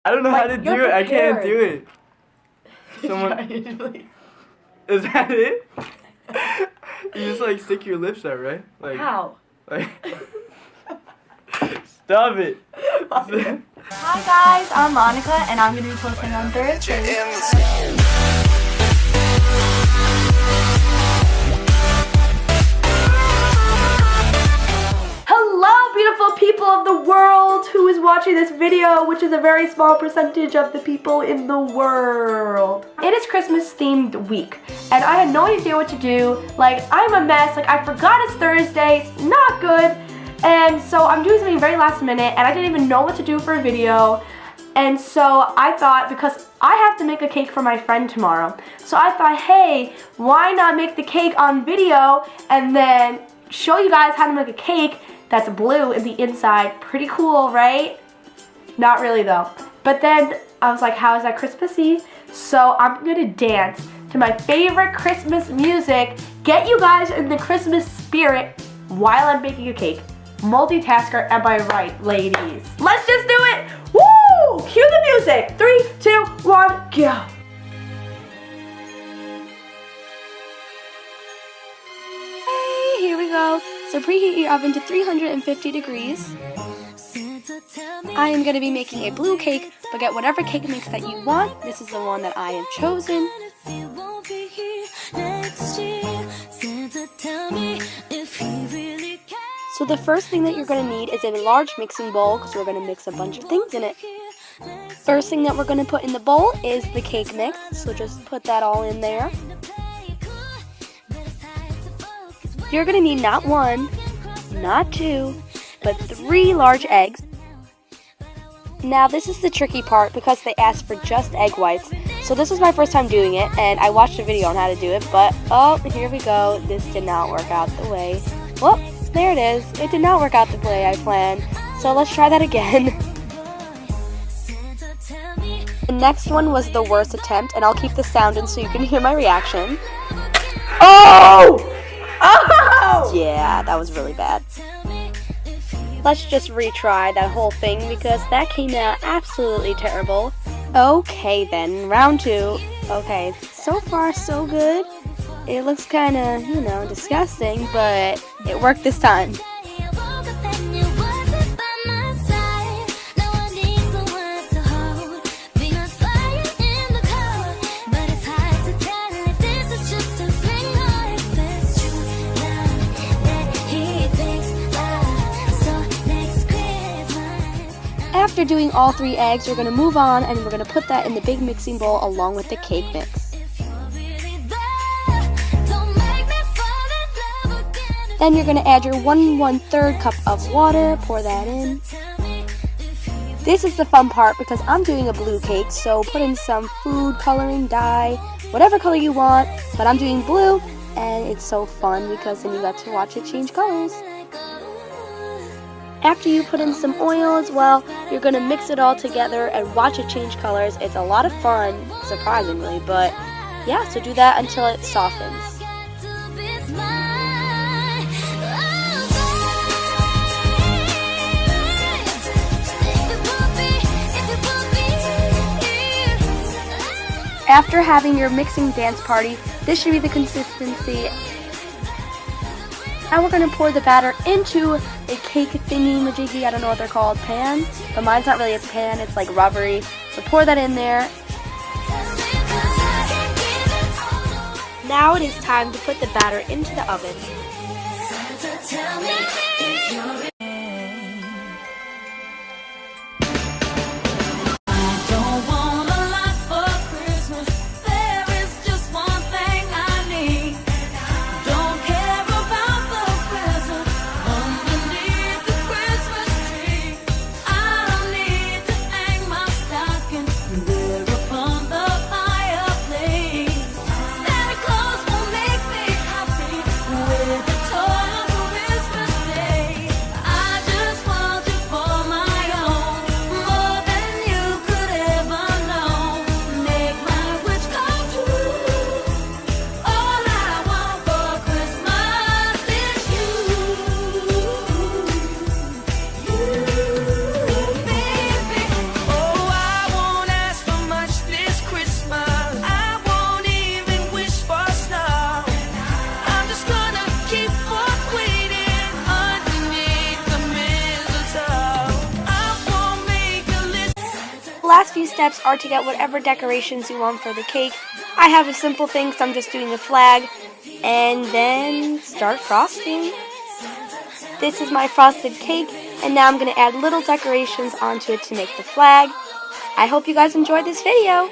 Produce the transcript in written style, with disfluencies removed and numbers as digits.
I don't know how to do it. I can't do it. Someone. Is that it? You just like stick your lips out, right? Like how? Like. Stop it. Hi guys, I'm Monica, and I'm gonna be posting on Thursday. Hello, beautiful people of the world who is watching this video, which is a very small percentage of the people in the world. It is Christmas themed week, and I had no idea what to do. Like, I'm a mess. Like, I forgot it's Thursday. It's not good. And so I'm doing something very last minute, and I didn't even know what to do for a video. And so I thought, because I have to make a cake for my friend tomorrow, so I thought, hey, why not make the cake on video and then show you guys how to make a cake that's blue in the inside. Pretty cool, right? Not really though. But then I was like, how is that Christmassy? So I'm gonna dance to my favorite Christmas music, get you guys in the Christmas spirit while I'm baking a cake. Multitasker, am I right, ladies? Let's just do it! Woo! Cue the music. 3, 2, 1, go. Hey, here we go. So preheat your oven to 350 degrees. I am going to be making a blue cake, but get whatever cake mix that you want. This is the one that I have chosen. So the first thing that you're going to need is a large mixing bowl, because we're going to mix a bunch of things in it. First thing that we're going to put in the bowl is the cake mix, so just put that all in there. You're going to need not 1, not 2, but 3 large eggs. Now this is the tricky part because they asked for just egg whites. So this was my first time doing it, and I watched a video on how to do it, but oh, here we go. This did not work out the way. Whoop, there it is. It did not work out the way I planned. So let's try that again. The next one was the worst attempt, and I'll keep the sound in so you can hear my reaction. Oh! Oh! Yeah, that was really bad. Let's just retry that whole thing because that came out absolutely terrible. Okay then, round 2. Okay, so far so good. It looks kinda, disgusting, but it worked this time. After doing all 3 eggs, we're going to move on and we're going to put that in the big mixing bowl along with the cake mix. Then you're going to add your 1/3 cup of water, pour that in. This is the fun part because I'm doing a blue cake, so put in some food coloring, dye, whatever color you want, but I'm doing blue, and it's so fun because then you got to watch it change colors. After you put in some oil as well, you're going to mix it all together and watch it change colors. It's a lot of fun, surprisingly, but yeah, so do that until it softens. After having your mixing dance party, this should be the consistency. Now we're going to pour the batter into a cake thingy-majiggy, I don't know what they're called, pan. But mine's not really a pan, it's like rubbery. So pour that in there. Now it is time to put the batter into the oven. last few steps are to get whatever decorations you want for the cake. I have a simple thing, so I'm just doing a flag, and then start frosting. This is my frosted cake, and now I'm going to add little decorations onto it to make the flag. I hope you guys enjoyed this video.